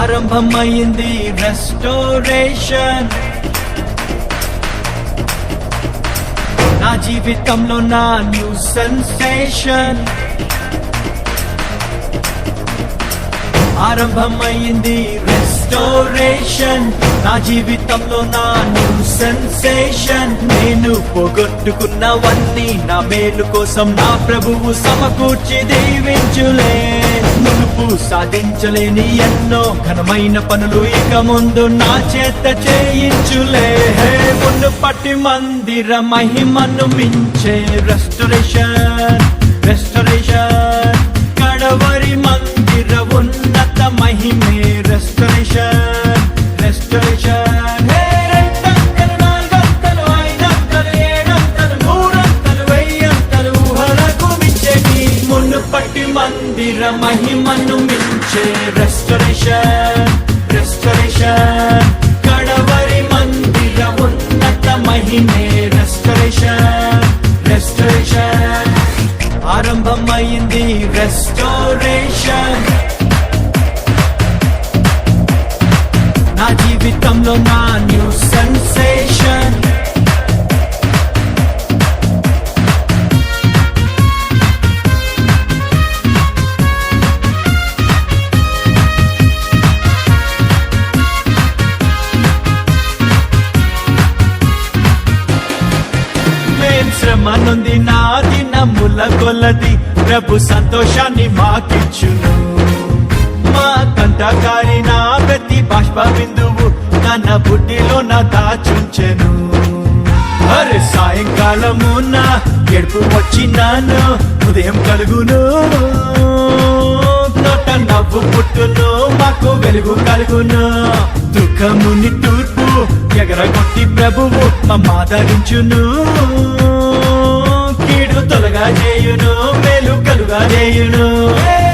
ఆరంభమైంది రెస్టోరేషన్. నా జీవితంలో నా న్యూ సెన్సేషన్. ఆరంభమైంది రెస్టోరేషన్. నా జీవితంలో నా న్యూ సెన్సేషన్. నేను పోగొట్టుకున్నవన్నీ నా మేలు కోసం నా ప్రభువు సమకూర్చి దీవించులే. మునుపు సాధించలేని ఎన్నో ఘనమైన పనులు ఇక ముందు నా చేత చేయించులే. మునుపటి మందిర మహిమను మించే రెస్టోరేషన్. రెస్టోరేషన్ కడవరి మందిర ఉన్నత మహిమే రెస్టోరేషన్. రెస్టోరేషన్ రెండంతలు, నాలుగంతలు, ఐదంతలు, ఏడంతలు, నూరంతలు, వెయ్యంతలు ఊహలకు మించేటి మునుపటి మందిర మహిమను మించే రెస్టోరేషన్. రెస్టోరేషన్ కడవరి మందిర ఉన్నత మహిమే రెస్టోరేషన్. రెస్టోరేషన్ ఆరంభమైంది రెస్టోరేషన్. నా జీవితంలో నా న్యూ సెన్సేషన్. శ్రమ నుండి నా దినముల కొలది ప్రభు సంతోషాన్ని మాకిచ్చును. మా కంటకారి నా ప్రతి బాష్ప బిందువు తన బుడ్డిలో నా దాచుంచెను. అరే సాయంకాలము నా గెడుపు వచ్చినాను, ఉదయం కలుగును, నోట నవ్వు పుట్టును, మాకు వెలుగు కలుగును. దుఃఖముని తూర్పు ఎగరగొట్టి ప్రభువు మమ్మాదరించును. కీడు తొలగా చేయును, మేలు కలుగా చేయును.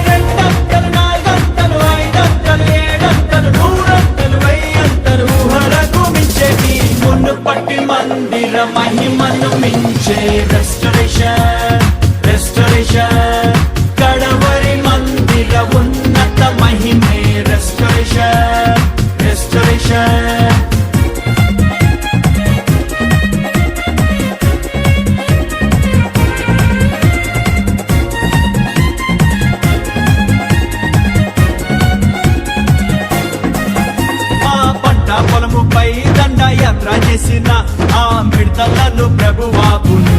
రెండంతలు, నాలుగంతలు, ఐదంతలు, ఏడంతలు, నూరంతలు, వెయ్యంతలు ఊహలకు మించేటి మునుపటి మందిర మహిమను మించే రెస్టోరేషన్. రెస్టోరేషన్ కడవరి మందిర ఉన్నత మహిమే రెస్టోరేషన్. రెస్టోరేషన్ పొలముపై దండయాత్ర చేసిన ఆ మిడతలను ప్రభువాపును.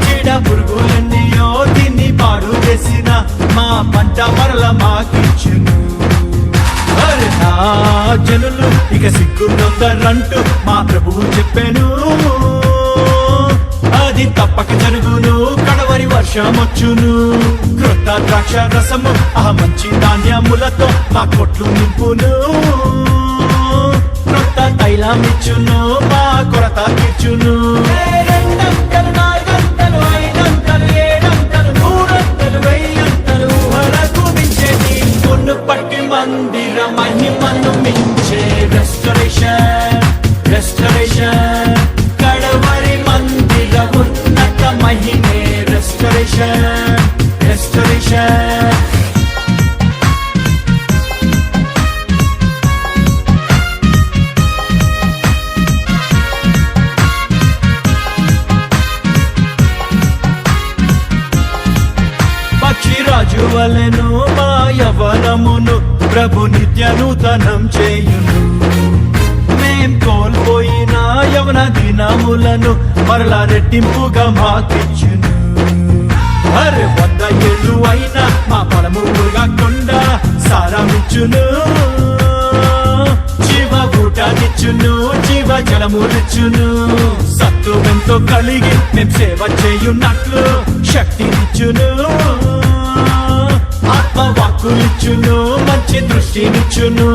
చీడ పురుగులన్నీయో తిని పాడు చేసిన మా పంట మరల మాకిచ్చును. నా జనులు ఇక సిగ్గుందంటూ మా ప్రభువు చెప్పాను. అది తప్పక జరుగును, కడవరి వర్షం వచ్చును. క్రొత్త ద్రాక్ష రసము ఆ మంచి ధాన్యములతో మా కొట్లు నింపును. క్రొత్త తైలమిచ్చును, మా కొరత తీర్చును. రెండంతలు, నాలుగంతలు, ఐదంతలు, ఏడంతలు, నూరంతలు, వెయ్యంతలు ఊహలకు మించేటి మునుపటి మందిర మహిమను మించే రెస్టోరేషన్. రెస్టోరేషన్ కడవరి మందిర ఉన్నత మహిమే రెస్టోరేషన్. రెస్టోరేషన్ పక్షిరాజు వలెను మా యవ్వనమును ప్రభు నిత్య నూతనం చేయును. మేం కోల్పోయిన యవన దినములను మరలా రెట్టింపుగా మాకిచ్చును. అరే 100 ఏళ్ళు అయినా మా పొలము మురగకుండా సారమిచ్చును. జీవ ఊటానిచ్చును, జీవ జలములిచ్చును. సత్తువెంతో కలిగి మేం సేవ చేయున్నట్లు శక్తినిచ్చును. ఆత్మవాక్కులిచ్చును, మంచి దృష్టినిచ్చును.